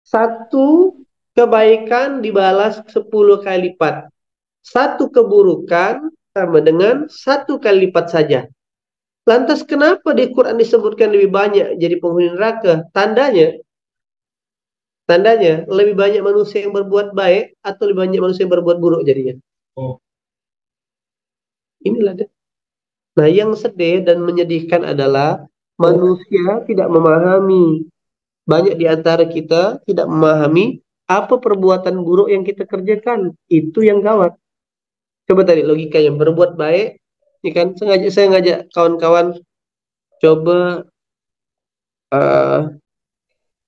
Satu kebaikan dibalas 10 kali lipat. Satu keburukan sama dengan 1 kali lipat saja. Lantas kenapa di Quran disebutkan lebih banyak jadi penghuni neraka? Tandanya lebih banyak manusia yang berbuat baik atau lebih banyak manusia yang berbuat buruk jadinya. Inilah dia. Nah, yang sedih dan menyedihkan adalah manusia tidak memahami. Banyak di antara kita tidak memahami apa perbuatan buruk yang kita kerjakan. Itu yang gawat. Coba tadi logikanya berbuat baik, ya kan? Saya ngajak kawan-kawan coba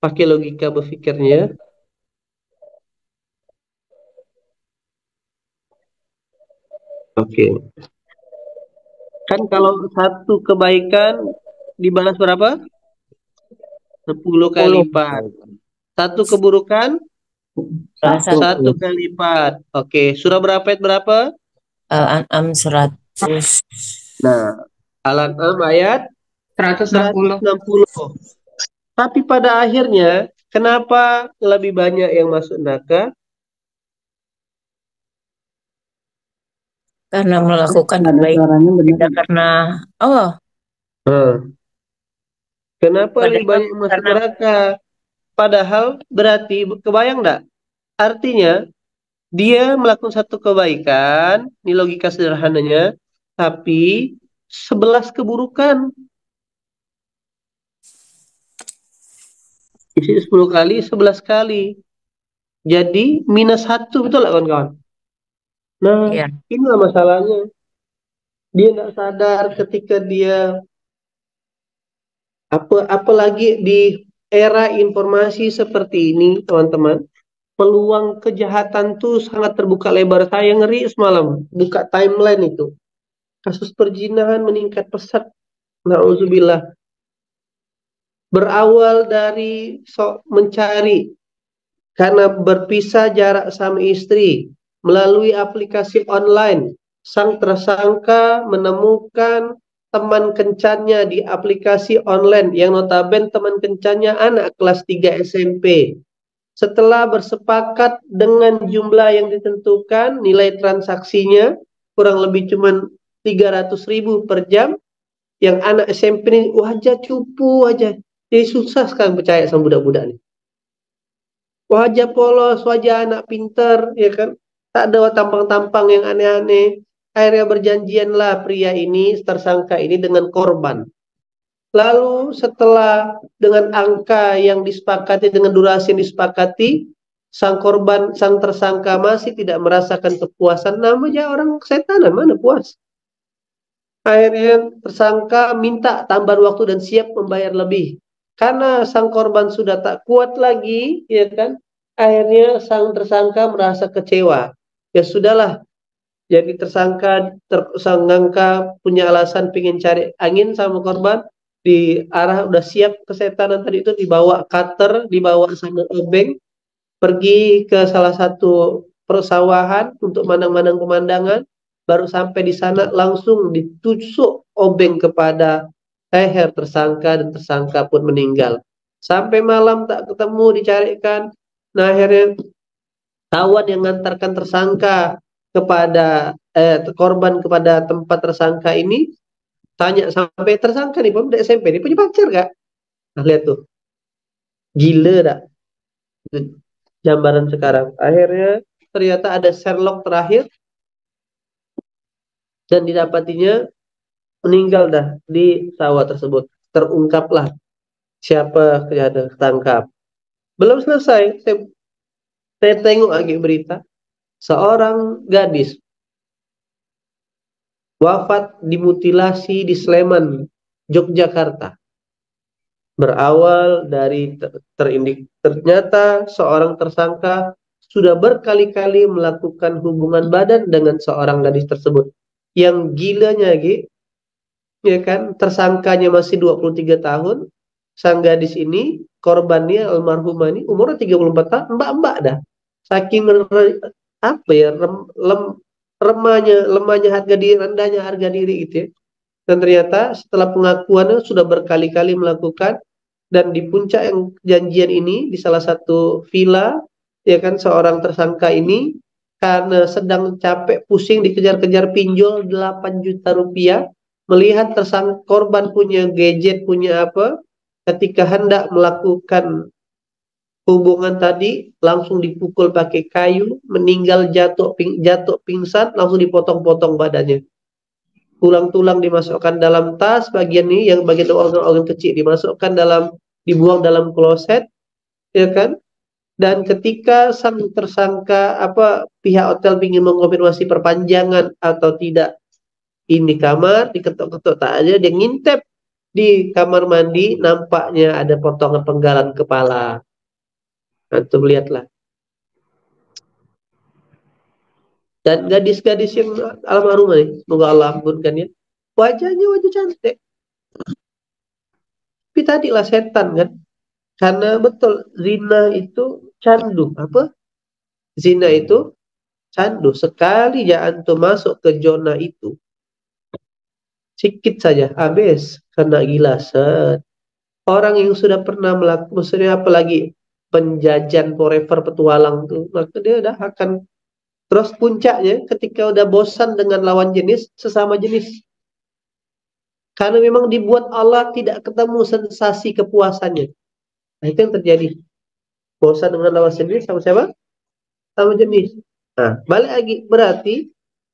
pakai logika berpikirnya. Oke. Kan kalau satu kebaikan dibalas berapa? 10 kali 10. lipat. Satu keburukan Satu. 1 kali lipat. Oke, surah berapa ayat berapa? An'am 100. Nah, Al-An'am ayat 160. 160. Tapi pada akhirnya, kenapa lebih banyak yang masuk neraka? Karena melakukan Ada kebaikan, suaranya benar. tidak karena Allah. Hmm. Kenapa lebih Padahal banyak yang masuk karena neraka? Padahal berarti, kebayang enggak? Artinya, dia melakukan satu kebaikan, ini logika sederhananya, tapi 11 keburukan. Isi 10 kali, 11 kali. Jadi minus 1, betul nggak kawan-kawan? Nah, ya, inilah masalahnya. Dia nggak sadar ketika dia, apalagi di era informasi seperti ini, teman-teman, peluang kejahatan tuh sangat terbuka lebar. Saya ngeri semalam, buka timeline itu. Kasus perzinahan meningkat pesat. Nauzubillah. Berawal dari mencari karena berpisah jarak sama istri melalui aplikasi online. Sang tersangka menemukan teman kencannya di aplikasi online yang notabene teman kencannya anak kelas 3 SMP. Setelah bersepakat dengan jumlah yang ditentukan, nilai transaksinya kurang lebih cuma 300.000 per jam. Yang anak SMP ini wajah cupu aja. Jadi susah sekarang percaya sama budak-budak ini. Wajah polos, wajah anak pinter, ya kan? Tak ada tampang-tampang yang aneh-aneh. Akhirnya berjanjianlah pria ini, tersangka ini dengan korban. Lalu setelah dengan angka yang disepakati, dengan durasi yang disepakati, sang korban, sang tersangka masih tidak merasakan kepuasan. Namanya orang setanan, mana puas? Akhirnya tersangka minta tambahan waktu dan siap membayar lebih. Karena sang korban sudah tak kuat lagi, ya kan? Akhirnya sang tersangka merasa kecewa. Ya sudahlah, jadi tersangka punya alasan pengen cari angin sama korban, di arah udah siap kesetanan tadi itu, dibawa cutter, dibawa sama obeng, pergi ke salah satu persawahan untuk mandang-mandang pemandangan. Baru sampai di sana langsung ditusuk obeng kepada leher tersangka dan tersangka pun meninggal. Sampai malam tak ketemu, dicarikan. Nah, akhirnya kawan yang mengantarkan tersangka kepada korban kepada tempat tersangka ini tanya, sampai tersangka nih pemuda SMP ini punya pacar gak? Nah, lihat tuh, gila dah gambaran sekarang. Akhirnya ternyata ada Sherlock terakhir dan didapatinya meninggal dah di sawah tersebut. Terungkaplah siapa yang ketangkap. Belum selesai, saya tengok lagi berita. Seorang gadis wafat dimutilasi di Sleman, Yogyakarta. Berawal dari ternyata seorang tersangka sudah berkali-kali melakukan hubungan badan dengan seorang gadis tersebut. Yang gilanya, ya kan, tersangkanya masih 23 tahun, sang gadis ini, korbannya almarhumah ini umurnya 34 tahun, mbak-mbak dah. Saking apa ya, lemahnya harga diri, rendahnya harga diri gitu ya. Dan ternyata setelah pengakuannya sudah berkali-kali melakukan Dan di puncak yang janjian ini, di salah satu villa, ya kan, seorang tersangka ini karena sedang capek pusing dikejar-kejar pinjol 8 juta rupiah, melihat tersangka korban punya gadget, punya apa, ketika hendak melakukan hubungan tadi langsung dipukul pakai kayu, meninggal, jatuh pingsan, langsung dipotong-potong badannya. Tulang-tulang dimasukkan dalam tas, bagian ini yang bagian organ-organ kecil dimasukkan dibuang dalam kloset, ya kan? Dan ketika sang tersangka pihak hotel ingin mengonfirmasi perpanjangan atau tidak ini kamar, diketok-ketok tak ada, dia ngintip di kamar mandi, nampaknya ada potongan penggalan kepala. Antum lihatlah. Dan gadis-gadis yang almarhumah nih, semoga Allah ampunkan ya, wajahnya wajah cantik. Tapi tadilah setan kan, karena betul zina itu candu. Apa? Zina itu candu. Sekali ya antum masuk ke zona itu, sedikit saja habis kena gila set. Orang yang sudah pernah melakukan, maksudnya apalagi penjajan forever petualang tuh, maka dia udah akan terus puncaknya ketika udah bosan dengan lawan jenis, sesama jenis. Karena memang dibuat Allah tidak ketemu sensasi kepuasannya. Nah, itu yang terjadi. Bosan dengan lawan jenis sama siapa? Sama jenis. Nah, balik lagi. Berarti,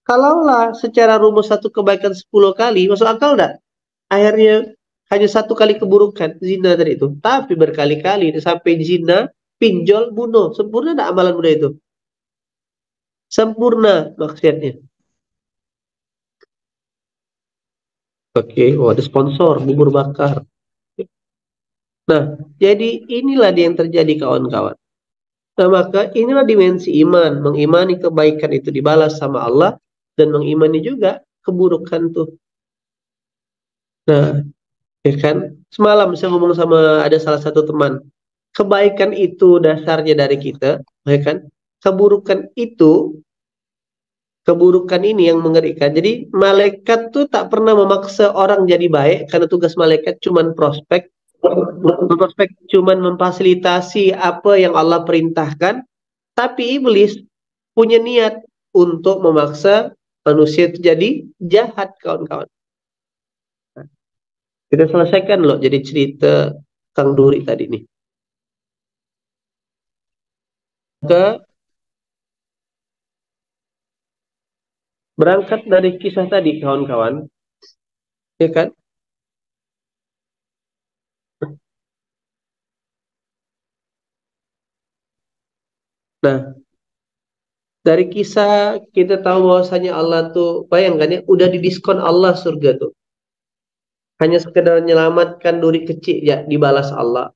kalaulah secara rumus satu kebaikan 10 kali, masuk akal enggak? Akhirnya hanya satu kali keburukan, zina tadi itu. Tapi berkali-kali, sampai zina, pinjol, bunuh. Sempurna enggak amalan muda itu? Sempurna maksudnya. Oke, oh ada sponsor, bubur bakar. Nah, jadi inilah dia yang terjadi kawan-kawan. Nah, maka inilah dimensi iman. Mengimani kebaikan itu dibalas sama Allah, dan mengimani juga keburukan tuh. Nah, ya kan? Semalam saya ngomong sama ada salah satu teman. Kebaikan itu dasarnya dari kita, ya kan? Keburukan itu, keburukan ini yang mengerikan. Jadi malaikat tuh tak pernah memaksa orang jadi baik, karena tugas malaikat cuman cuman memfasilitasi apa yang Allah perintahkan. Tapi iblis punya niat untuk memaksa manusia itu jadi jahat, kawan-kawan. Kita selesaikan loh jadi cerita Kang Duri tadi nih. Ke berangkat dari kisah tadi, kawan-kawan, ya kan? Nah, dari kisah kita tahu bahwasanya Allah tuh, bayangkan ya, udah didiskon Allah surga tuh. Hanya sekedar menyelamatkan duri kecil ya, dibalas Allah.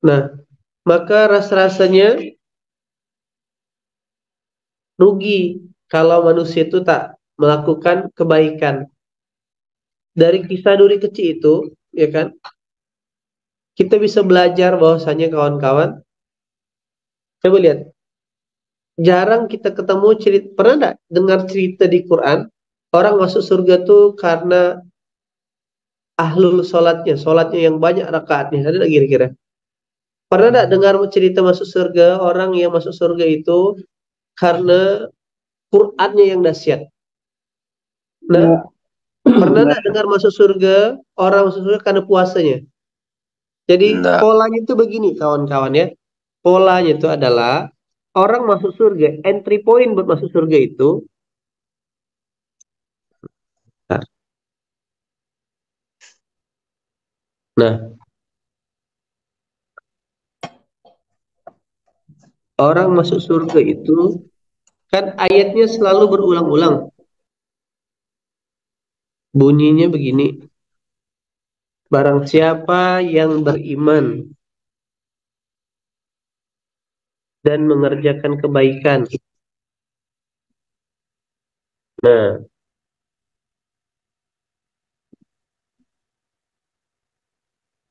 Nah, maka rasa-rasanya rugi kalau manusia itu tak melakukan kebaikan. Dari kisah duri kecil itu, ya kan, kita bisa belajar bahwasanya kawan-kawan, coba lihat, jarang kita ketemu cerita, pernah enggak dengar cerita di Quran orang masuk surga tuh karena ahlul sholatnya yang banyak rakaatnya, ada enggak kira-kira? Pernah enggak dengar cerita masuk surga orang yang masuk surga itu karena Qurannya yang dahsyat? Nah, pernah enggak dengar masuk surga orang masuk surga karena puasanya? Jadi polanya itu begini, kawan-kawan ya. Polanya itu adalah orang masuk surga, entry point buat masuk surga itu. Nah, orang masuk surga itu kan ayatnya selalu berulang-ulang. Bunyinya begini. Barang siapa yang beriman dan mengerjakan kebaikan. Nah,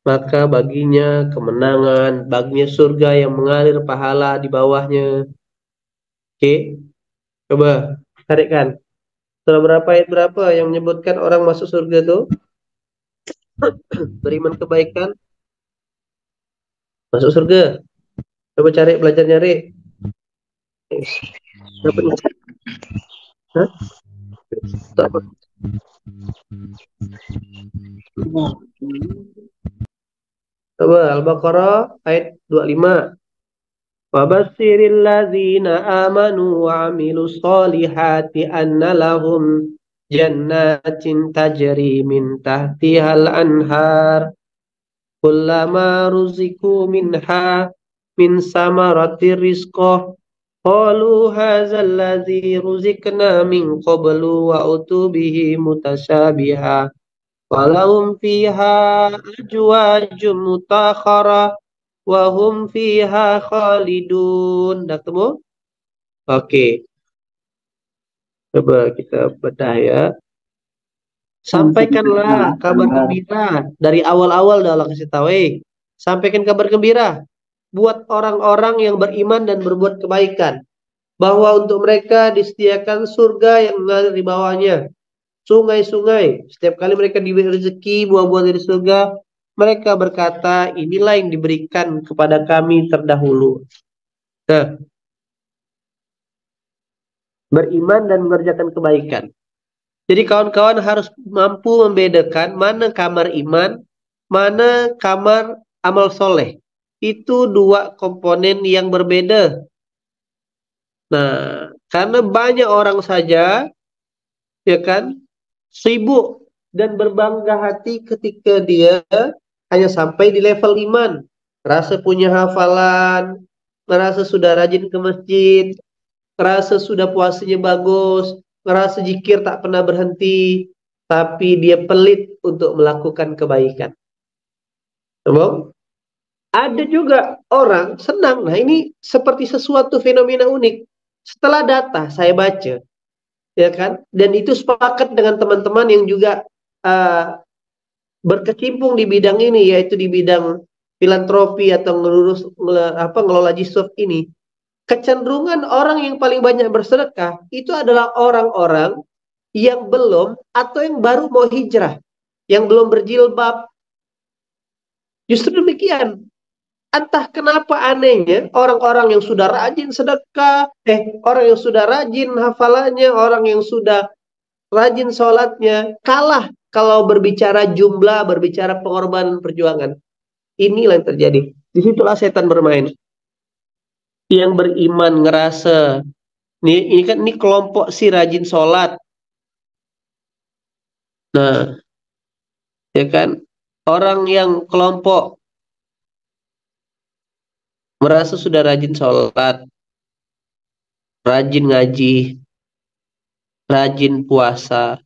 maka baginya kemenangan, baginya surga yang mengalir pahala di bawahnya. Oke, coba tarikkan. Surah berapa ayat berapa yang menyebutkan orang masuk surga itu? beriman kebaikan, masuk surga. Coba cari, belajar nyari. Dapat nggak? Hah? Tak apa. Coba Al-Baqarah ayat 25. Wabashiril ladzina amanu wa amilus solihati anna lahum jannatin tajri min tahtihal anhar kullama ruziku minha min samarati rizqah qalu hadzal ladzi ruzikna min qablu wa utubihi mutasyabiha walahum fiha ajwajum mutakhara wa hum fiha khalidun. Dah ketemu? Oke, coba kita bedah ya. Sampaikanlah kabar gembira dari awal-awal dah Allah kasih tahu. Sampaikan kabar gembira buat orang-orang yang beriman dan berbuat kebaikan bahwa untuk mereka disediakan surga yang mengalir di bawahnya sungai-sungai. Setiap kali mereka diberi rezeki buah-buah dari surga, mereka berkata, inilah yang diberikan kepada kami terdahulu. Nah, beriman dan mengerjakan kebaikan. Jadi kawan-kawan harus mampu membedakan mana kamar iman, mana kamar amal soleh. Itu dua komponen yang berbeda. Nah, karena banyak orang saja, ya kan, sibuk dan berbangga hati ketika dia hanya sampai di level iman. Merasa punya hafalan, merasa sudah rajin ke masjid, merasa sudah puasanya bagus, merasa zikir tak pernah berhenti, tapi dia pelit untuk melakukan kebaikan. Memang ada juga orang senang. Nah, ini seperti sesuatu fenomena unik. Setelah data saya baca, ya kan, dan itu sepakat dengan teman-teman yang juga berkecimpung di bidang ini, yaitu di bidang filantropi atau ngelola jisuf ini. Kecenderungan orang yang paling banyak bersedekah itu adalah orang-orang yang belum atau yang baru mau hijrah, yang belum berjilbab. Justru demikian. Entah kenapa anehnya orang-orang yang sudah rajin sedekah, orang yang sudah rajin hafalannya, orang yang sudah rajin sholatnya, kalah kalau berbicara jumlah, berbicara pengorbanan perjuangan. Inilah yang terjadi. Disitulah setan bermain. Yang beriman ngerasa, ini kan ini kelompok si rajin sholat. Nah, ya kan, orang yang kelompok merasa sudah rajin sholat, rajin ngaji, rajin puasa,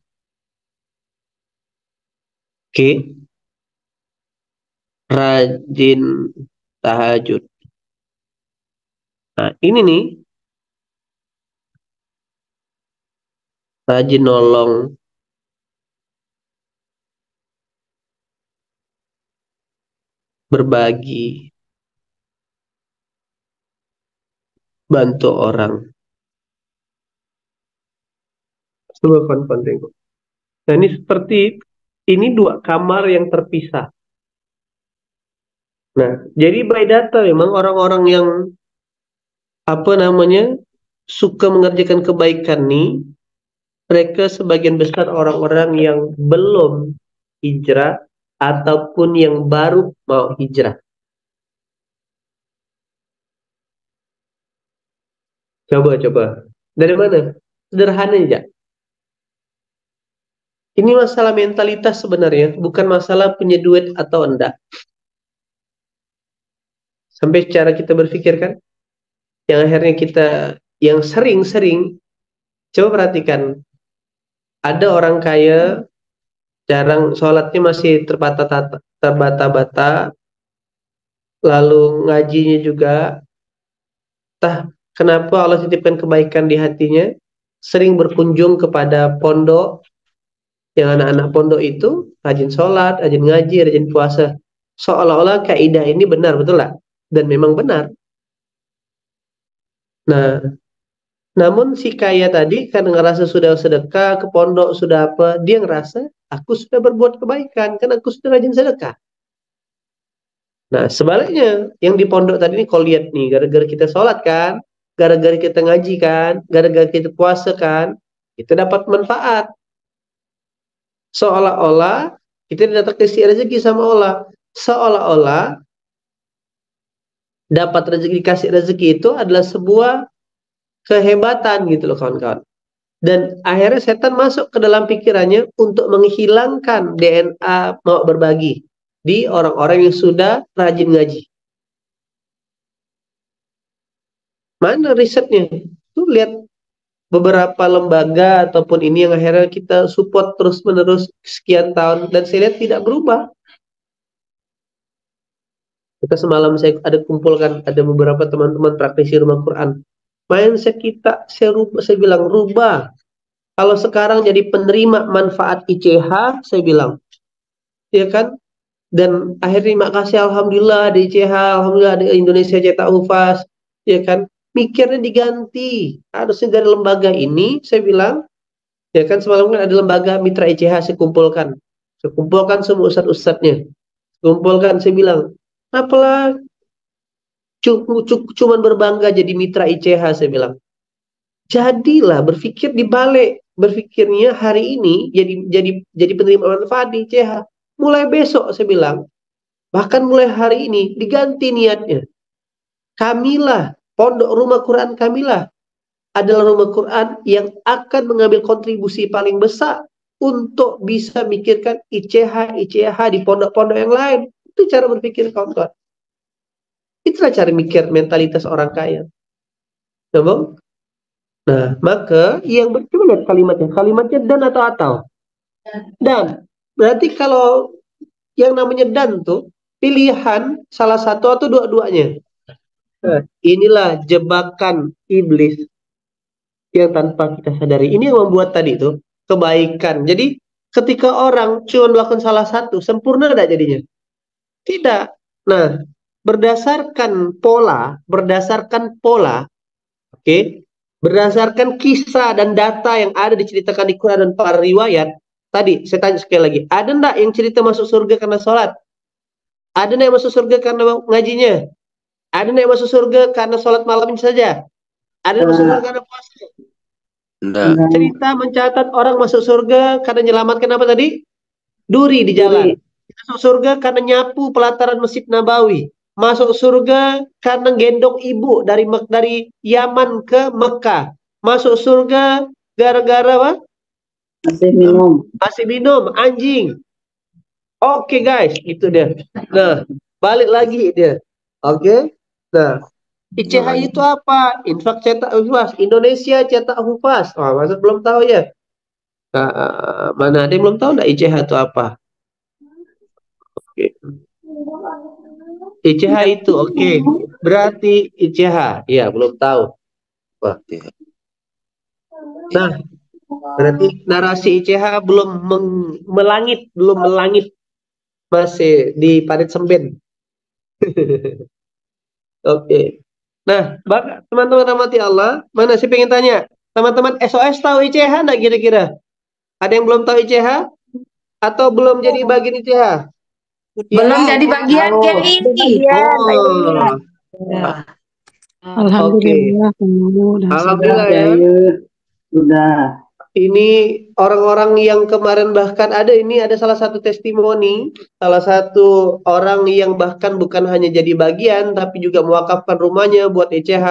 oke, rajin tahajud. Nah, ini nih, rajin nolong, berbagi, bantu orang. Coba kawan-kawan tengok. Nah, ini seperti, ini dua kamar yang terpisah. Nah, jadi by data memang orang-orang yang suka mengerjakan kebaikan nih, mereka sebagian besar orang-orang yang belum hijrah ataupun yang baru mau hijrah. Coba. Dari mana? Sederhana aja. Ini masalah mentalitas sebenarnya, bukan masalah punya duit atau enggak. Sampai cara kita berpikir kan, yang akhirnya kita, yang sering-sering, coba perhatikan, ada orang kaya, jarang sholatnya masih terbata-bata, lalu ngajinya juga, kenapa Allah titipkan kebaikan di hatinya, sering berkunjung kepada pondok, yang anak-anak pondok itu rajin sholat, rajin ngaji, rajin puasa. Seolah-olah kaidah ini benar, betul lah? Dan memang benar. Nah, Namun si kaya tadi karena ngerasa sudah sedekah, ke pondok sudah apa, dia ngerasa aku sudah berbuat kebaikan, kan aku sudah rajin sedekah. Nah, sebaliknya yang di pondok tadi ini kalau lihat nih, gara-gara kita sholat kan, gara-gara kita ngaji kan, gara-gara kita puasa kan, kita dapat manfaat. Seolah-olah kita tidak kasih rezeki sama Allah. Seolah-olah dapat rezeki, kasih rezeki itu adalah sebuah kehebatan gitu loh kawan-kawan. Dan akhirnya setan masuk ke dalam pikirannya untuk menghilangkan DNA mau berbagi di orang-orang yang sudah rajin ngaji. Mana risetnya? Tuh lihat beberapa lembaga ataupun ini yang akhirnya kita support terus-menerus sekian tahun dan saya lihat tidak berubah. Kita semalam saya ada kumpulkan ada beberapa teman-teman praktisi rumah Quran. Mindset kita saya bilang rubah. Kalau sekarang jadi penerima manfaat ICH, saya bilang, ya kan? Dan akhirnya makasih alhamdulillah di ICH, alhamdulillah di Indonesia Cetak Hufaz, ya kan? Mikirnya diganti. Harusnya dari lembaga ini, saya bilang, ya kan semalam kan ada lembaga mitra ICH saya kumpulkan. Saya kumpulkan semua ustadz-ustadznya. Kumpulkan, saya bilang, apalah cuman berbangga jadi mitra ICH, saya bilang. Jadilah berpikir dibalik, berpikirnya hari ini jadi penerima manfaat di ICH. Mulai besok saya bilang, bahkan mulai hari ini diganti niatnya. Kamilah, pondok rumah Quran kamilah adalah rumah Quran yang akan mengambil kontribusi paling besar untuk bisa mikirkan ICH di pondok-pondok yang lain. Itu cara berpikir kawan-kawan. Itulah cara mikir mentalitas orang kaya. Ngomong? Nah, maka yang coba lihat kalimatnya. Kalimatnya dan atau. Dan. Berarti kalau yang namanya dan tuh pilihan salah satu atau dua-duanya. Nah, inilah jebakan iblis yang tanpa kita sadari. Ini yang membuat tadi tuh kebaikan. Jadi ketika orang cuma melakukan salah satu, sempurna tidak jadinya? Tidak. Nah, berdasarkan pola, oke, berdasarkan kisah dan data yang ada diceritakan di Quran dan para riwayat, tadi saya tanya sekali lagi, ada enggak yang cerita masuk surga karena sholat? Ada enggak yang masuk surga karena ngajinya? Ada enggak yang masuk surga karena sholat malamnya saja? Ada yang masuk surga karena puasa? Enggak. Cerita mencatat orang masuk surga karena menyelamatkan apa tadi? Duri di jalan. Masuk surga karena nyapu pelataran Masjid Nabawi. Masuk surga karena gendong ibu dari Yaman ke Mekah. Masuk surga gara-gara apa? Masih minum, anjing. Oke guys, itu dia. Nah, balik lagi dia. Oke. Nah, ICH itu apa? Infak Cetak Hufaz. Indonesia Cetak Hufaz. Wah, masa belum tahu ya? Nah, mana ada yang belum tahu enggak ICH itu apa? Oke. ICH itu oke. Berarti ICH. Ya, belum tahu. Wah. Nah, berarti narasi ICH belum melangit, masih di parit semben. Oke. Nah, teman-teman rahmati Allah, mana sih pengen tanya? Teman-teman SOS tahu ICH enggak kira-kira? Ada yang belum tahu ICH? Atau belum jadi bagian ICH? Belum jadi bagian kayak ini. Oh. Alhamdulillah, Alhamdulillah ya. Sudah. Ini orang-orang yang kemarin bahkan ada salah satu testimoni, salah satu orang yang bahkan bukan hanya jadi bagian tapi juga mewakafkan rumahnya buat ICH.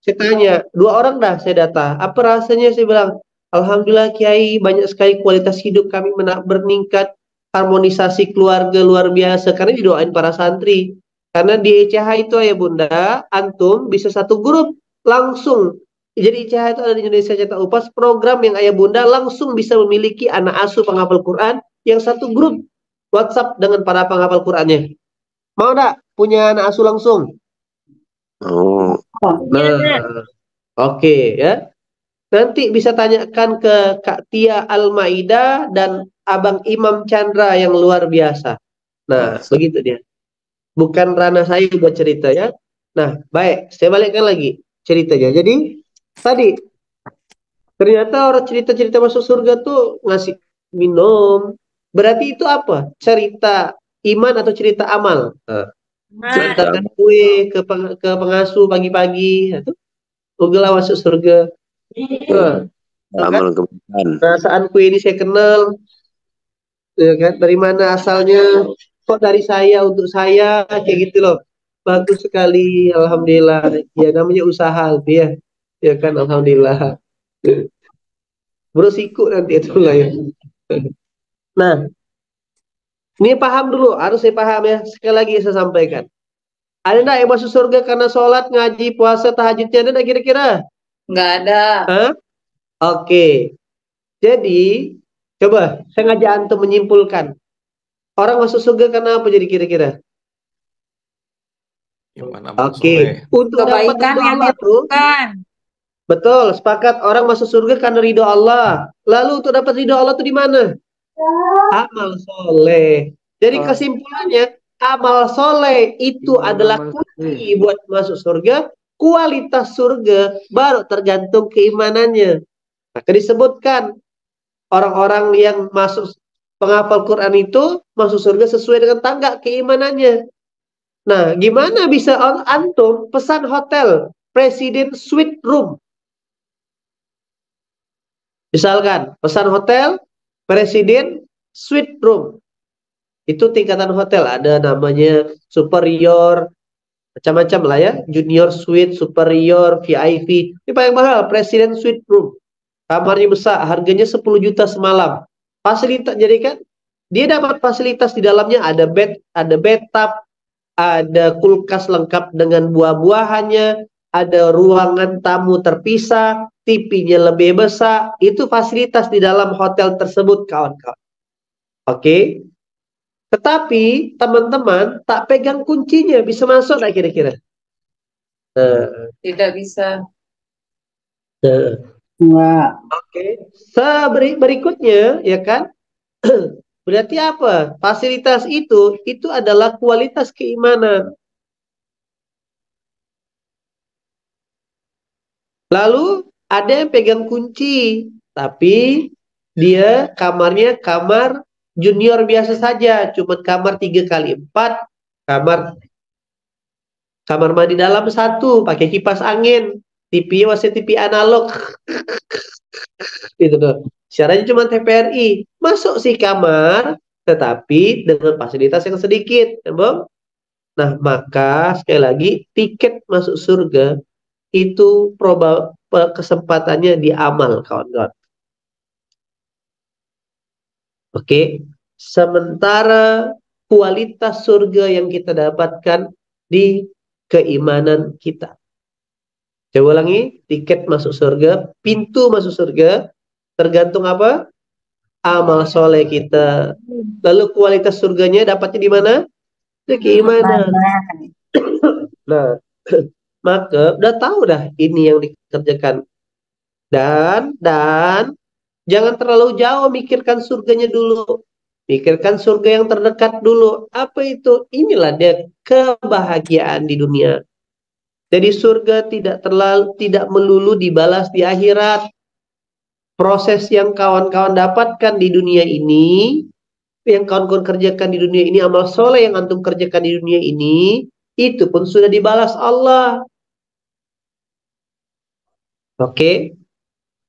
Saya tanya, 2 orang dah saya data. Apa rasanya? Saya bilang, Alhamdulillah Kiai, banyak sekali kualitas hidup kami meningkat, harmonisasi keluarga luar biasa karena didoain para santri. Karena di ICH itu ya Bunda, antum bisa satu grup langsung. Jadi ICH itu ada di Indonesia Cetak Hufaz, program yang ayah bunda langsung bisa memiliki anak asuh penghafal Quran yang satu grup WhatsApp dengan para penghafal Qurannya. Mau enggak punya anak asuh langsung? Oh. Nah, oke ya. Nanti bisa tanyakan ke Kak Tia Al-Maida dan Abang Imam Chandra yang luar biasa. Nah, begitu dia. Bukan ranah saya buat cerita ya. Nah, baik, saya balikkan lagi ceritanya. Jadi tadi Ternyata orang cerita-cerita masuk surga tuh ngasih minum. Berarti itu apa? Cerita iman atau cerita amal? Nah, Man. antarkan kue ke pengasuh pagi-pagi. Nah, itu Google masuk surga. Nah, kan amal kebaikan. perasaan kue ini saya kenal, ya kan? Dari mana asalnya? Kok dari saya untuk saya kayak gitu loh. Bagus sekali, alhamdulillah. Ya namanya usaha, ya, ya kan, alhamdulillah. Bersiku nanti itu lah ya. Nah, ini paham dulu, harus saya paham ya. Sekali lagi saya sampaikan. Ada enggak yang masuk surga karena sholat, ngaji, puasa, tahajudnya? Ada enggak kira-kira? Nggak ada. Hah? Oke. Jadi, coba saya ngajak antum menyimpulkan. Orang masuk surga karena apa jadi kira-kira? Iman amal Oke. soleh. Untuk dapat Kebaikan ridho yang Allah tuh, dilakukan. betul, sepakat orang masuk surga karena ridho Allah. Lalu untuk dapat ridho Allah tuh di mana? Amal soleh. Jadi kesimpulannya, amal soleh itu adalah kunci buat masuk surga. Kualitas surga baru tergantung keimanannya. Maka disebutkan orang-orang yang masuk penghafal Quran itu masuk surga sesuai dengan tangga keimanannya. Nah, gimana bisa antum pesan hotel Presiden Suite Room? Misalkan pesan hotel Presiden Suite Room. Itu tingkatan hotel, ada namanya superior, macam-macam lah ya, junior suite, superior, VIP. Ini paling mahal, Presiden Suite Room. Kamarnya besar, harganya 10 juta semalam. Fasilitas, jadi kan dia dapat fasilitas di dalamnya, ada bathtub, ada kulkas lengkap dengan buah-buahannya, ada ruangan tamu terpisah, TV-nya lebih besar. Itu fasilitas di dalam hotel tersebut, kawan-kawan. Oke. Tetapi teman-teman tak pegang kuncinya, bisa masuk nggak kira-kira? Tidak bisa. Enggak. Oke. Berikutnya, ya kan? Berarti apa? Fasilitas itu adalah kualitas keimanan. Lalu ada yang pegang kunci, tapi dia kamarnya kamar junior biasa saja, cuma kamar 3x4, kamar kamar mandi dalam satu, pakai kipas angin, TV masih TV analog, gitu tuh. Siarannya cuma TVRI, masuk sih kamar, tetapi dengan fasilitas yang sedikit, ya, Bang? Nah, maka sekali lagi tiket masuk surga itu kesempatannya di amal, kawan-kawan. Oke, sementara kualitas surga yang kita dapatkan di keimanan kita. Coba ulangi, tiket masuk surga, pintu masuk surga, tergantung apa? Amal soleh kita. Lalu kualitas surganya dapatnya di mana? Di keimanan. Nah, maka udah tahu dah ini yang dikerjakan. Dan jangan terlalu jauh mikirkan surganya dulu. Pikirkan surga yang terdekat dulu. Apa itu? Inilah dia kebahagiaan di dunia. Jadi surga tidak melulu dibalas di akhirat. Proses yang kawan-kawan dapatkan di dunia ini, yang kawan-kawan kerjakan di dunia ini, amal soleh yang antum kerjakan di dunia ini, itu pun sudah dibalas Allah. Oke?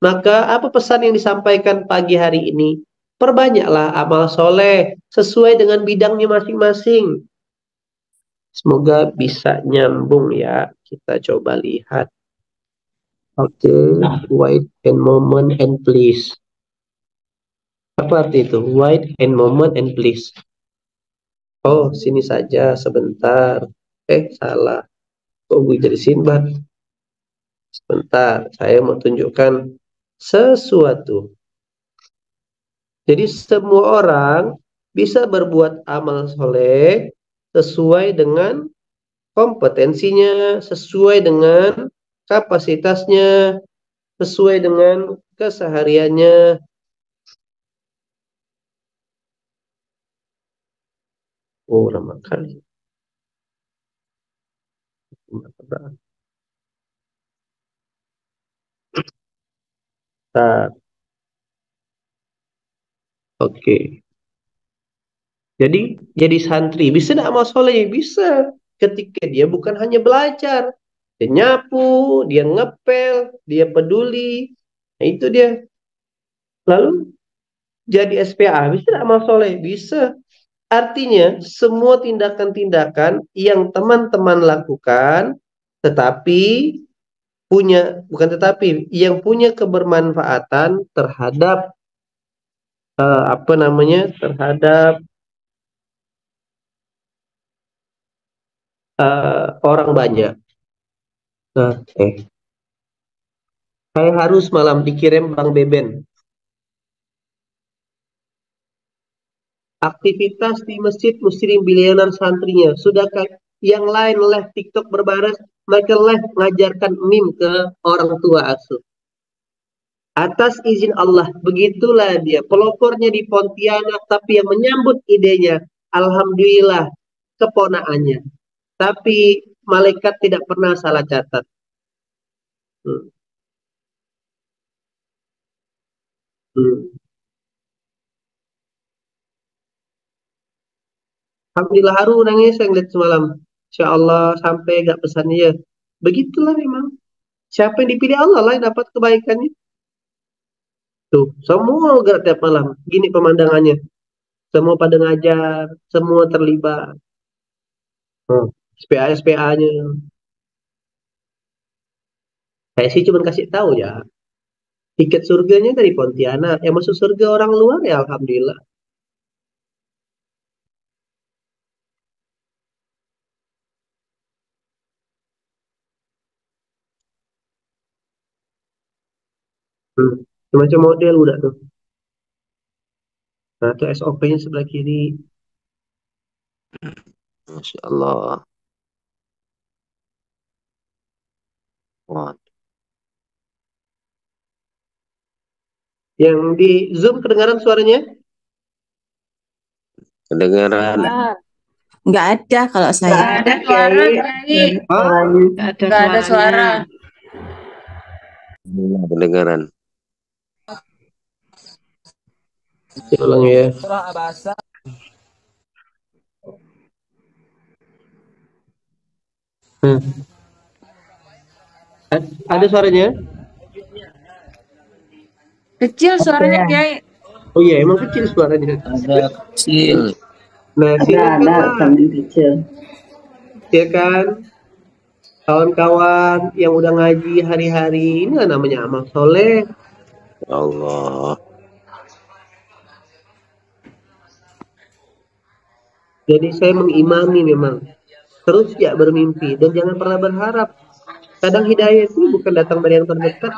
Maka apa pesan yang disampaikan pagi hari ini? Perbanyaklah amal soleh sesuai dengan bidangnya masing-masing. Semoga bisa nyambung ya. Kita coba lihat. Oke, wait and moment and please. Apa arti itu? Wait and moment and please. Oh, sini saja sebentar. Salah. Kok gue jadi Sinbad? Sebentar, saya mau tunjukkan sesuatu. Jadi semua orang bisa berbuat amal soleh sesuai dengan kompetensinya, sesuai dengan kapasitasnya, sesuai dengan kesehariannya. Oh, lama kali. Ustaz. Oke. Jadi santri bisa nggak amal soleh? Bisa. Ketika dia bukan hanya belajar, dia nyapu, dia ngepel, dia peduli. Nah, itu dia. Lalu jadi SPA bisa nggak amal soleh? Bisa. Artinya semua tindakan-tindakan yang teman-teman lakukan, tetapi yang punya kebermanfaatan terhadap terhadap orang banyak. Nah, saya harus malam dikirim Bang Beben. Aktivitas di masjid muslim bilioner santrinya. Sudahkah yang lain live TikTok berbaras, mereka live mengajarkan meme ke orang tua asuh. Atas izin Allah, begitulah dia. Pelopornya di Pontianak, tapi yang menyambut idenya, alhamdulillah, keponaannya. Tapi malaikat tidak pernah salah catat. Hmm. Hmm. Alhamdulillah haru nangis yang lihat semalam. Insya Allah sampai gak pesannya ya. Begitulah memang. Siapa yang dipilih Allah lah yang dapat kebaikannya. Tuh, semua gerak tiap malam. Gini pemandangannya. Semua pada ngajar, semua terlibat. SPA-SPA-nya. Saya sih cuma kasih tahu ya. Tiket surganya dari Pontianak. Yang masuk surga orang luar ya alhamdulillah. Macam model udah tuh. Nah, itu SOP-nya sebelah kiri. Masya Allah. Wah, Yang di Zoom kedengaran suaranya? kedengaran. Nggak ada kalau saya. Nggak ada suara, Kiai. Hah? Nggak ada suara. Kedengaran. Ulang ya. Surah Abasa. Ada suaranya? Kecil suaranya, Kiai. Oh iya, emang kecil suaranya. Ada kecil. Nah, silakan kambing kecil. ya kan, kawan-kawan yang udah ngaji hari-hari ini namanya amal soleh. Ya Allah. Jadi saya mengimani memang terus ya bermimpi dan jangan pernah berharap. Kadang hidayah itu bukan datang dari yang terdekat.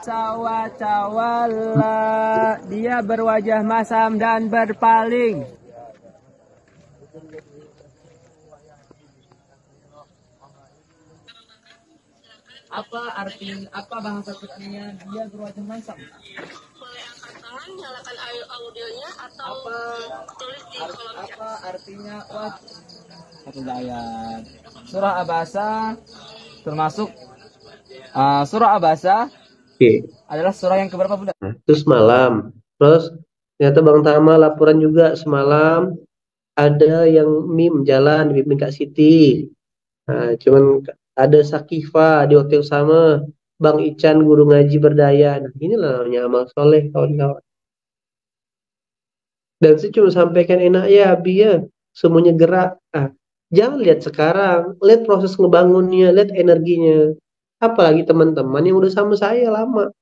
Sawatawalla, dia berwajah masam dan berpaling. Apa bahasa Qur'annya dia berwajah masam? Boleh angkat tangan, nyalakan audionya atau tulis di kolom chat. Apa artinya satu ayat? Surah Abasa termasuk surah Abasa. Adalah surah yang keberapa, Bunda? Terus malam. Terus ternyata Bang Tama laporan juga semalam ada yang meme jalan di Kak Siti. Nah, cuman ada Sakifa di waktu yang sama, Bang Ican guru ngaji berdaya. Nah, inilah namanya amal soleh kawan-kawan. Dan saya cuma sampaikan enak ya, Abi ya, semuanya gerak. Jangan lihat sekarang, lihat proses ngebangunnya, lihat energinya. Apalagi teman-teman yang udah sama saya lama.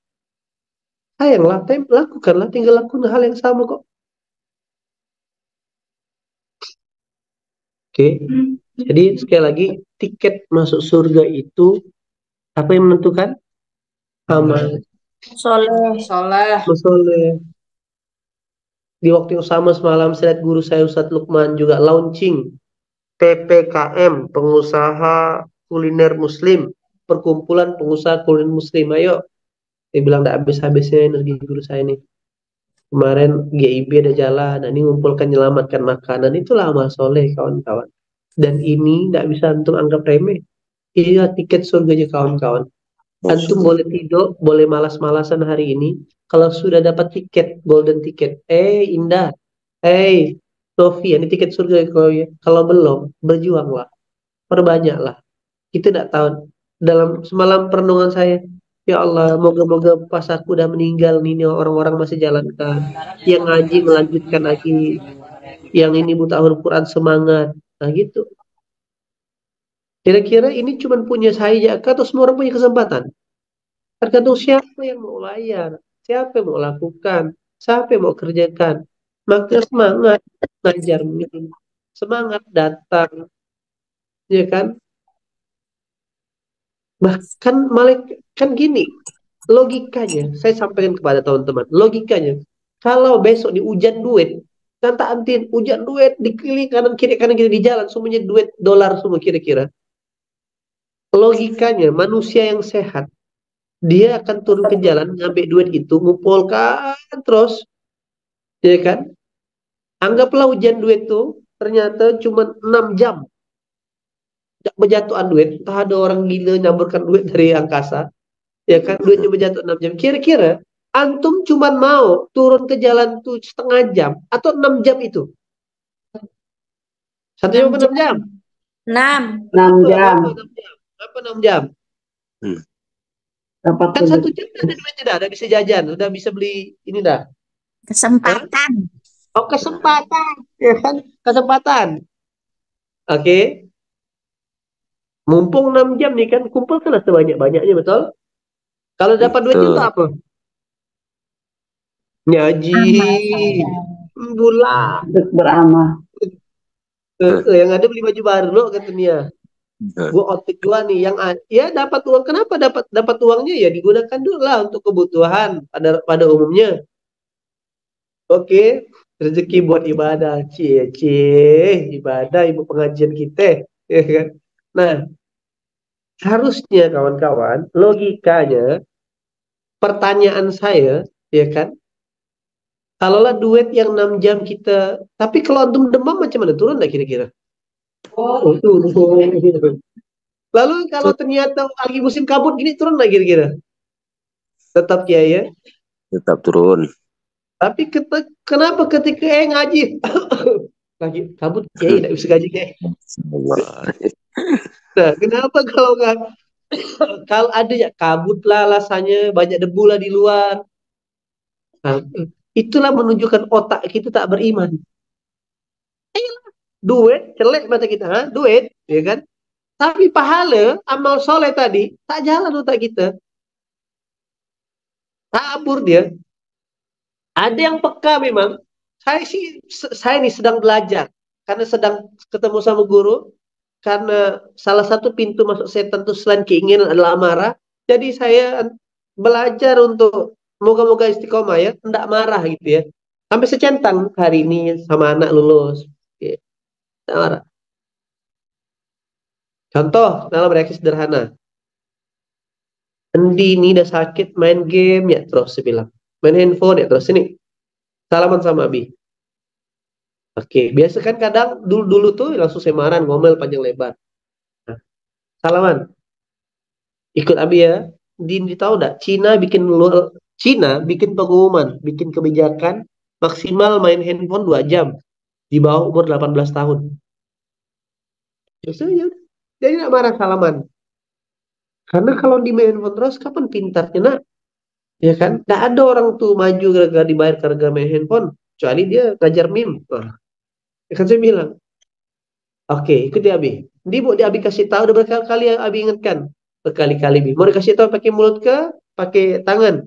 Sayanglah, lakukanlah, tinggal lakukan hal yang sama kok. Oke. Jadi sekali lagi, tiket masuk surga itu apa yang menentukan? Amal soleh. Di waktu yang sama semalam saya lihat guru saya Ustadz Lukman juga launching PPKM, pengusaha kuliner muslim, perkumpulan pengusaha kuliner muslim. Ayo Dia bilang tidak habis-habisnya energi guru saya nih. Kemarin GIB ada jalan, nah ini ngumpulkan menyelamatkan makanan, itulah amal soleh kawan-kawan. Dan ini tidak bisa antum anggap remeh. Iya tiket surganya kawan-kawan. Antum boleh tidur, boleh malas-malasan hari ini. Kalau sudah dapat tiket, golden tiket, Indah, Sofi, ini tiket surga kau ya. Kalau belum, berjuanglah, perbanyaklah. Kita tidak tahu. Dalam semalam perenungan saya, ya Allah, moga-moga pas aku udah meninggal nih orang-orang masih jalankan. Yang ngaji melanjutkan lagi, yang ini buta huruf Quran semangat. Nah gitu. Kira-kira ini cuma punya saya atau semua orang punya kesempatan? Tergantung siapa yang mau layar, siapa yang mau lakukan, siapa yang mau kerjakan. Maka semangat ngajar minum, semangat datang, ya kan? Bahkan kan gini, logikanya, saya sampaikan kepada teman-teman, logikanya, kalau besok di hujan duit, kan tak antin, hujan duit dikeliling kanan kiri di jalan, semuanya duit dolar semua kira-kira. Logikanya, manusia yang sehat, dia akan turun ke jalan, ngambil duit itu, ngumpulkan terus, ya kan? Anggaplah hujan duit itu ternyata cuma 6 jam berjatuhan duit, entah ada orang gila nyamburkan duit dari angkasa, ya kan, duitnya berjatuh 6 jam. Kira-kira antum cuma mau turun ke jalan tuh setengah jam atau 6 jam itu? Satu jam apa 6 jam? 6. 6 jam. Apa 6 jam? Dapat Kan 1 jam ada duitnya dah, udah bisa jajan, udah bisa beli ini dah. Kesempatan. Oh kesempatan, ya kan? Kesempatan. Oke. Mumpung 6 jam nih kan, kumpulkanlah sebanyak-banyaknya, betul? Kalau dapat duit itu apa? Nyaji, bola, beramal. yang ada beli baju baru loh katanya. Gua outfit gua nih yang ya dapat uang. Kenapa dapat uangnya ya digunakan dulu lah untuk kebutuhan pada umumnya. Oke, rezeki buat ibadah, ibadah ibu pengajian kita, ya kan? Nah, harusnya kawan-kawan, logikanya, pertanyaan saya, ya kan? Kalaulah duit yang 6 jam kita, tapi kalau antum demam macam mana? Turun nggak kira-kira? Oh, turun. Lalu kalau ternyata lagi musim kabut gini, turun nggak kira-kira? Tetap ya. Tetap turun. Tapi kenapa ketika ngaji lagi kabut kiai tidak bisa ngaji kiai? Nah, kenapa kalau nggak kalau ada ya kabut lah alasannya, banyak debu lah di luar. Nah, itulah menunjukkan otak kita tak beriman. Duit celek mata kita, duit, ya kan? Tapi pahala amal soleh tadi tak jalan otak kita, kabur dia. Ada yang peka memang. Saya ini sedang belajar karena sedang ketemu sama guru. Karena salah satu pintu masuk setan itu selain keinginan adalah amarah. Jadi saya belajar untuk moga-moga istiqomah ya, tidak marah gitu ya. Sampai secentang hari ini sama anak lulus. Ya, tidak marah. Contoh dalam reaksi sederhana. Endi ini udah sakit main game ya terus saya bilang. Main handphone ya terus ini. Salaman sama Abi. Oke, biasa kan kadang dulu tuh langsung saya marah ngomel panjang lebar. Nah, salaman. Ikut Abi ya. Di tahu enggak? Cina bikin pengumuman, bikin kebijakan maksimal main handphone 2 jam di bawah umur 18 tahun. Ya sudah. Jadi enggak marah salaman. Karena kalau di main handphone terus kapan pintarnya nak? Ya kan? Enggak ada orang tuh maju gara-gara dibayar karena main handphone, kecuali dia ngajar meme. Wah. Ya kan saya bilang, oke, ikuti Abi. Di Abi kasih tahu udah berkali-kali Abi ingatkan. Berkali-kali Bi. Mau dikasih tahu pakai mulut ke pakai tangan?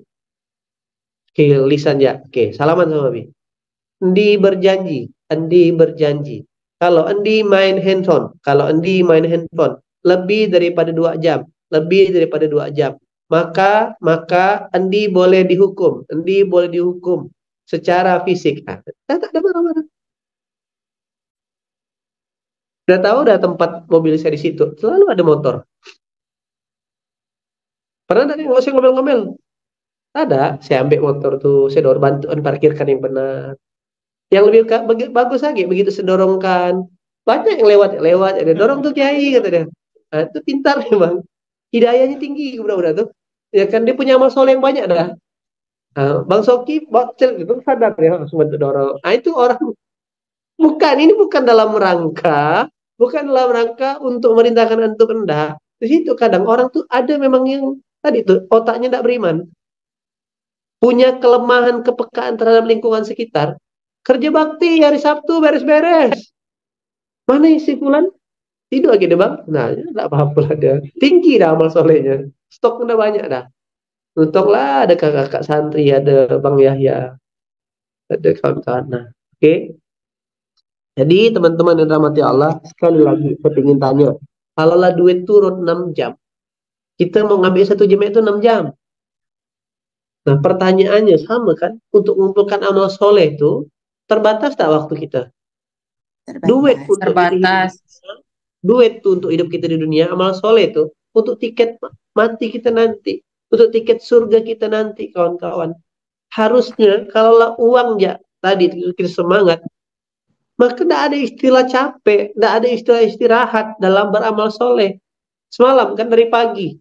Oke, lisan ya. Oke, salaman sama Abi. Endi berjanji. Kalau Endi main handphone lebih daripada 2 jam, maka Endi boleh dihukum secara fisik. Tak ada marah-marah. Udah tahu udah tempat mobil saya di situ, selalu ada motor. Pernah tadi nggak usah ngomel-ngomel. Ada, saya ambil motor tuh, saya dorong bantuan parkirkan yang benar. Yang lebih bagus lagi, begitu saya dorongkan, banyak yang lewat, ada dorong tuh kiai kata dia. Nah, itu pintar memang, hidayahnya tinggi udah tuh. Ya kan dia punya amal soleh yang banyak dah. Nah, Bang Soki, bocil gitu sadar ya langsung bantu dorong. Nah, itu orang ini bukan dalam rangka untuk merintahkan untuk enggak. Di situ kadang orang tuh ada memang yang tadi tuh otaknya tidak beriman, punya kelemahan kepekaan terhadap lingkungan sekitar. Kerja bakti hari Sabtu beres-beres. Mana isi bulan? Tidur lagi deh bang. Nah, tidak apa-apa lah dia. Tinggi dah amal solehnya. Stok udah banyak dah. Untunglah ada kakak-kakak santri, ada Bang Yahya, ada kawan-kawan. Nah, oke. Jadi teman-teman yang rahmati Allah, sekali lagi saya ingin tanya. Kalaulah duit turun 6 jam, kita mau ngambil 1 jam itu 6 jam. Nah, pertanyaannya sama kan? Untuk mengumpulkan amal soleh itu, terbatas tak waktu kita? Duit untuk Terbatas. duit tuh untuk hidup kita di dunia, amal soleh itu untuk tiket mati kita nanti, untuk tiket surga kita nanti, kawan-kawan. Harusnya kalaulah uang ya tadi kita semangat, maka tidak ada istilah capek, tidak ada istilah istirahat dalam beramal soleh. Semalam kan dari pagi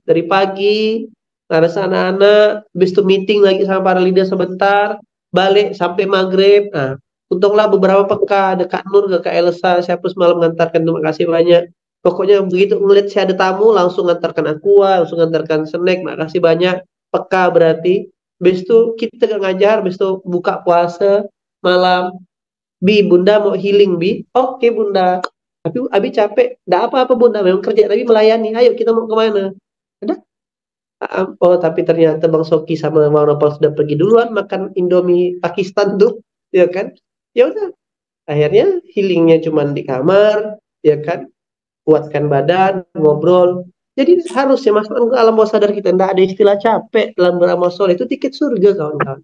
ada anak-anak, habis itu meeting lagi sama para leader sebentar, balik sampai maghrib. Nah, untunglah beberapa peka, ada Kak Nur, ada Kak Elsa, saya pun semalam mengantarkan, terima kasih banyak. Pokoknya begitu ngeliat saya ada tamu, langsung ngantarkan aqua, langsung ngantarkan snack, makasih banyak. Peka berarti. Habis itu kita ngajar, habis itu buka puasa malam. Bi, bunda mau healing, Bi. Oke, bunda. Tapi Abi capek. Tidak apa-apa, bunda. Memang kerja Abi melayani. Ayo, kita mau kemana? Ada? Oh, tapi ternyata Bang Soki sama Bang Nopal sudah pergi duluan makan Indomie Pakistan tuh. Ya kan? Ya udah. Akhirnya healingnya cuma di kamar. Ya kan? Kuatkan badan, ngobrol. Jadi harusnya masuk ke alam bawah sadar kita. Tidak ada istilah capek dalam beramal soleh. Itu tiket surga, kawan-kawan.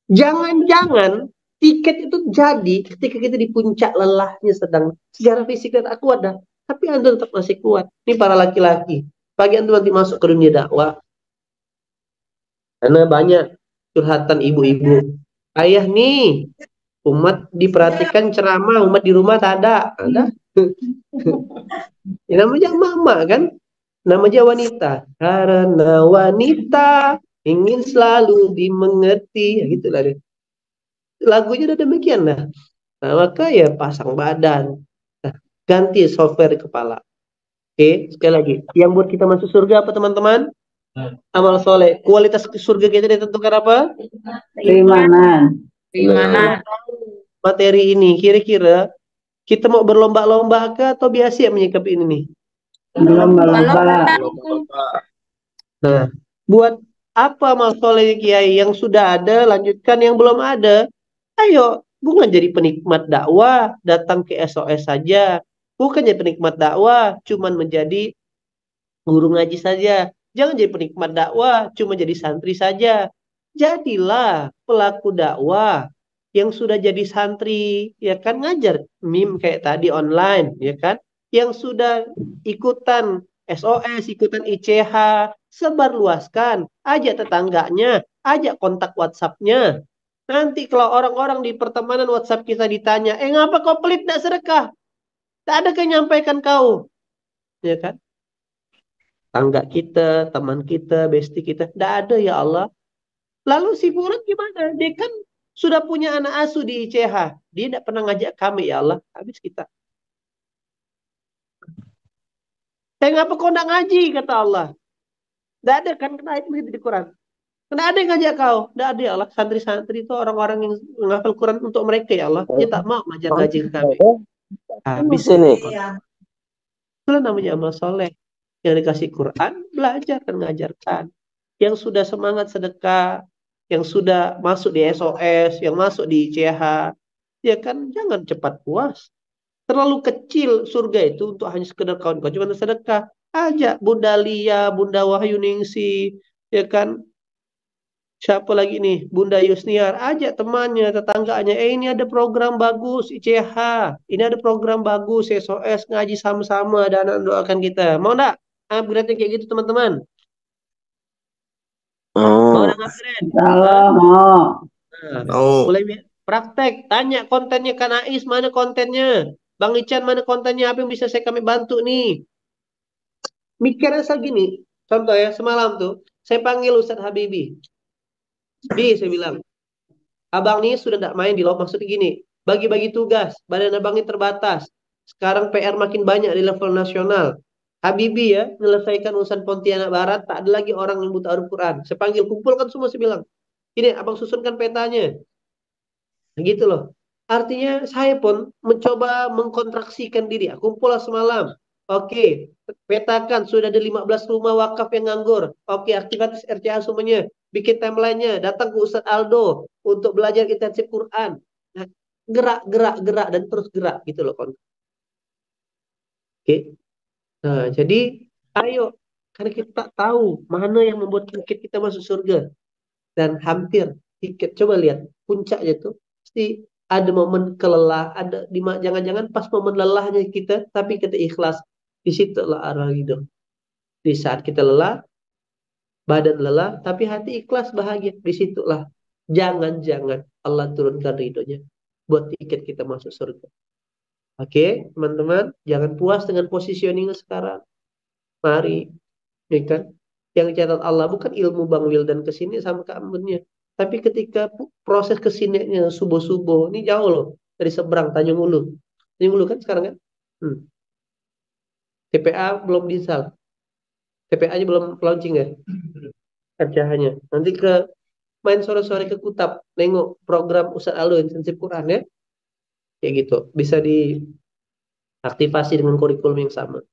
Jangan-jangan tiket itu jadi ketika kita di puncak lelahnya, sedang secara fisik dan kuat dah, tapi Anda tetap masih kuat. Ini para laki-laki, pagi Anda nanti masuk ke dunia dakwah, karena banyak curhatan ibu-ibu. Ayah nih, umat diperhatikan ceramah, umat di rumah tak ada. Ya, namanya mama kan, namanya wanita. Karena wanita ingin selalu dimengerti, ya gitulah deh. Lagunya udah demikian lah. Nah, maka ya pasang badan. Nah, ganti software di kepala. Oke, sekali lagi. Yang buat kita masuk surga apa teman-teman? Amal soleh. Kualitas surga kita ditentukan apa? Keimanan. Keimanan. Materi ini kira-kira kita mau berlomba-lomba kah atau biasa ya menyikapi ini nih? Berlomba-lomba. Nah, buat apa amal soleh Kiai? Yang sudah ada, lanjutkan. Yang belum ada, ayo, bukan jadi penikmat dakwah, datang ke SOS saja. Bukan jadi penikmat dakwah, cuman menjadi guru ngaji saja. Jangan jadi penikmat dakwah, cuma jadi santri saja. Jadilah pelaku dakwah yang sudah jadi santri, ya kan, ngajar mim kayak tadi online, ya kan, yang sudah ikutan SOS, ikutan ICH, sebarluaskan, ajak tetangganya, ajak kontak WhatsApp-nya. Nanti kalau orang-orang di pertemanan WhatsApp kita ditanya, ngapa kau pelit tidak sedekah? Tak ada yang nyampaikan kau, ya kan? Tangga kita, teman kita, bestie kita, tidak ada ya Allah. Lalu si Fulan gimana? Dia kan sudah punya anak asuh di ICH. Dia tidak pernah ngajak kami, ya Allah. Habis kita. Ngapa kau tidak ngaji, kata Allah. Tidak ada kan, kena ayat begitu di Quran. Tidak ada yang ngajak kau. Tidak ada ya Allah. Santri-santri itu orang-orang yang menghafal Quran untuk mereka, ya Allah. Dia tak mau ngajar ngaji ke kami. Habis Sini. Itulah namanya amal soleh. Yang dikasih Quran, belajar dan mengajarkan. Yang sudah semangat sedekah, yang sudah masuk di SOS, yang masuk di ICH, ya kan, jangan cepat puas. Terlalu kecil surga itu untuk hanya sekedar kawan-kawan cuma sedekah. Ajak Bunda Lia, Bunda Wahyu Ningsi, ya kan, siapa lagi nih, Bunda Yusniar, ajak temannya, tetangganya, ini ada program bagus ICH, ini ada program bagus SOS, ngaji sama-sama, dan anak doakan kita. Mau enggak upgrade kayak gitu teman-teman? Mau Oh, udah ngapain? Kalau mau. Nah, oh. mulai praktek, tanya kontennya kan Ais, mana kontennya? Bang Ican, mana kontennya? Apa yang bisa kami bantu nih? Mikirnya asal gini, contoh ya, semalam tuh, saya panggil Ustadz Habibi. Saya bilang, abang nih sudah tidak main di laut, maksudnya gini, bagi-bagi tugas, badan abang ini terbatas. Sekarang PR makin banyak di level nasional. Habibi ya, menyelesaikan urusan Pontianak Barat, tak ada lagi orang yang buta Al-Quran. Saya panggil, kumpulkan semua, saya bilang, ini abang susunkan petanya. Gitu loh. Artinya saya pun mencoba mengkontraksikan diri. Aku kumpul semalam. Oke, petakan sudah ada 15 rumah wakaf yang nganggur. Oke, aktivitas RCA semuanya. Bikin timelinenya. Datang ke Ustadz Aldo untuk belajar intensif Quran. Nah, gerak, gerak, gerak dan terus gerak gitu loh. Oke. Nah, jadi ayo karena kita tak tahu mana yang membuat tiket kita masuk surga dan hampir tiket coba lihat puncaknya tuh pasti ada momen kelelah, ada jangan-jangan pas momen lelahnya kita tapi kita ikhlas, di situlah arah hidup. Di saat kita lelah, badan lelah tapi hati ikhlas bahagia, di situlah jangan-jangan Allah turunkan ridhonya buat tiket kita masuk surga. Oke, teman-teman, jangan puas dengan positioning sekarang. Mari, ya kan? Yang catat Allah bukan ilmu Bang Wildan kesini sama keambunnya. Tapi ketika proses kesininya subuh-subuh, ini jauh loh dari seberang Tanjung Ulu. Tanjung Ulu kan sekarang kan? TPA belum diinstal. TPA-nya belum launching ya? RCH-nya. Nanti main sore-sore ke Kutab, nengok program Ustadz Aldo intensif Quran ya. Kayak gitu. Bisa diaktifasi dengan kurikulum yang sama.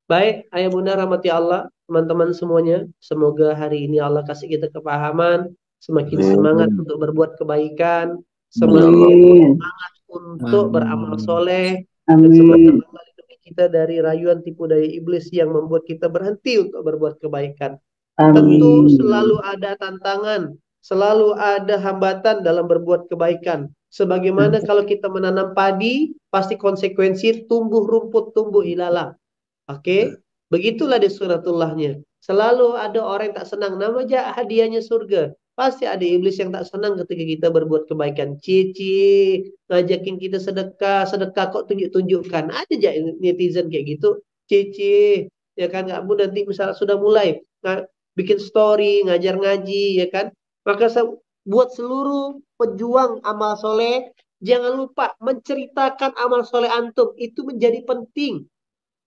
Baik, ayah bunda rahmati Allah, teman-teman semuanya. Semoga hari ini Allah kasih kita kepahaman, semakin semangat untuk berbuat kebaikan, semakin Amin. semangat untuk beramal soleh, dan Amin. semakin melindungi kita dari rayuan tipu daya iblis yang membuat kita berhenti untuk berbuat kebaikan. Tentu Amin. selalu ada tantangan, selalu ada hambatan dalam berbuat kebaikan. Sebagaimana kalau kita menanam padi, pasti konsekuensi tumbuh rumput, tumbuh ilalang. Oke, begitulah di suratullahnya. Selalu ada orang yang tak senang. Nama aja hadiahnya surga. Pasti ada iblis yang tak senang ketika kita berbuat kebaikan. Cici, ngajakin kita sedekah, sedekah kok tunjuk-tunjukkan. Ada aja netizen kayak gitu. Cici, ya kan nggak bu nanti misalnya sudah mulai bikin story, ngajar ngaji, ya kan. Maka buat seluruh pejuang amal soleh, jangan lupa menceritakan amal soleh antum. Itu menjadi penting.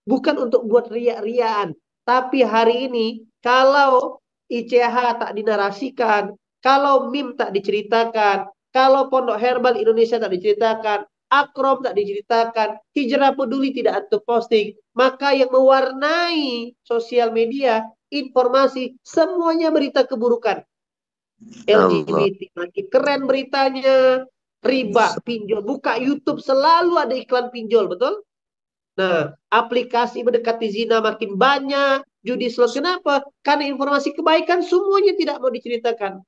Bukan untuk buat riak-riaan. Tapi hari ini, kalau ICH tak dinarasikan, kalau MIM tak diceritakan, kalau Pondok Herbal Indonesia tak diceritakan, Akrom tak diceritakan, Hijrah Peduli tidak antum posting, maka yang mewarnai sosial media, informasi, semuanya berita keburukan. LGBT makin keren beritanya, riba, pinjol, buka YouTube selalu ada iklan pinjol, betul? Nah, aplikasi mendekati zina makin banyak, judi slot. Kenapa? Karena informasi kebaikan semuanya tidak mau diceritakan.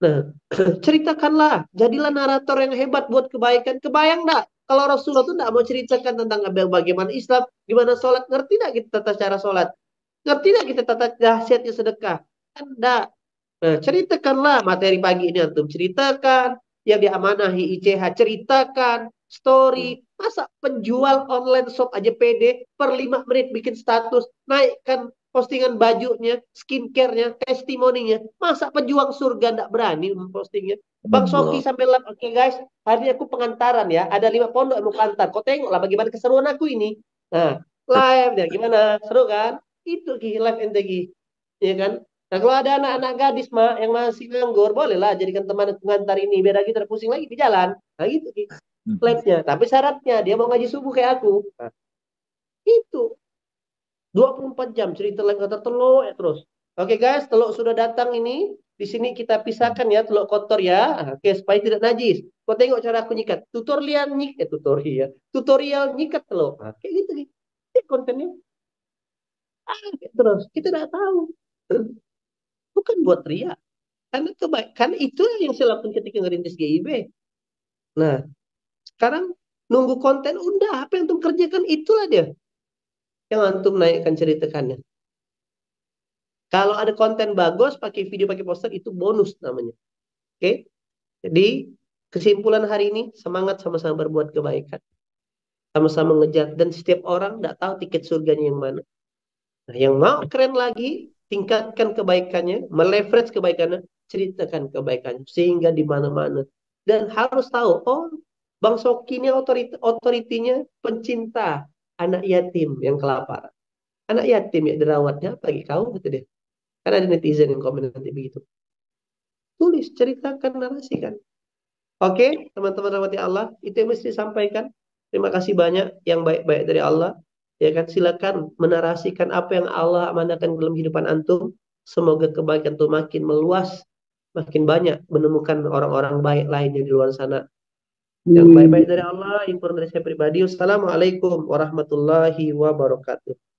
Nah, ceritakanlah. Jadilah narator yang hebat buat kebaikan. Kebayang enggak? Kalau Rasulullah itu enggak mau ceritakan tentang bagaimana Islam, gimana sholat. Ngerti enggak kita tata cara sholat? Ngerti enggak kita tata dahsyatnya sedekah? Enggak. Nah, ceritakanlah materi pagi ini antum ceritakan, yang diamanahi ICH ceritakan, story. Masa penjual online shop aja pede per 5 menit bikin status, naikkan postingan bajunya, skincare-nya, testimoninya. Masa pejuang surga nggak berani mempostingnya? Bang Soki sampai live, oke guys, hari ini aku pengantaran ya, ada 5 pondok yang mau kantar. Kau tengoklah bagaimana keseruan aku ini. Nah, live ya gimana? Seru kan? Itu live NTG. Ya kan? Nah, kalau ada anak-anak gadis yang masih nganggur, bolehlah jadikan teman pengantar ini biar lagi terpusing lagi di jalan. Nah, gitu labnya. Tapi syaratnya dia mau ngaji subuh kayak aku. Nah, itu 24 jam cerita lain kata teluk ya terus. Oke guys, teluk sudah datang ini. Di sini kita pisahkan ya teluk kotor ya. Oke, supaya tidak najis. Kau tengok cara aku nyikat. Tutorial nyikat teluk. Nah, kayak gitu nih. Kontennya. Terus kita tidak tahu. Bukan buat ria. Karena itu yang saya lakukan ketika ngerintis GIB. Nah, sekarang nunggu konten, udah apa yang antum kerjakan itulah dia yang antum naikkan ceritakannya. Kalau ada konten bagus, pakai video, pakai poster, itu bonus namanya. Oke? Jadi, kesimpulan hari ini, semangat sama-sama berbuat kebaikan. Sama-sama ngejar. Dan setiap orang tidak tahu tiket surganya yang mana. Nah, yang mau keren lagi, tingkatkan kebaikannya, meleverage kebaikannya, ceritakan kebaikannya. Sehingga di mana-mana. Dan harus tahu, oh, Bang Soki ini otoritinya pencinta anak yatim yang kelaparan. Anak yatim ya dirawatnya bagi kau, gitu deh. Karena ada netizen yang komen nanti begitu. Tulis, ceritakan, narasikan. Oke, teman-teman rahmati Allah, itu yang mesti disampaikan. Terima kasih banyak yang baik-baik dari Allah. Ya kan, silakan menarasikan apa yang Allah amanahkan dalam kehidupan antum. Semoga kebaikan itu makin meluas, makin banyak menemukan orang-orang baik lainnya di luar sana. Yang baik-baik dari Allah, yang kurang dari saya pribadi. Wassalamualaikum warahmatullahi wabarakatuh.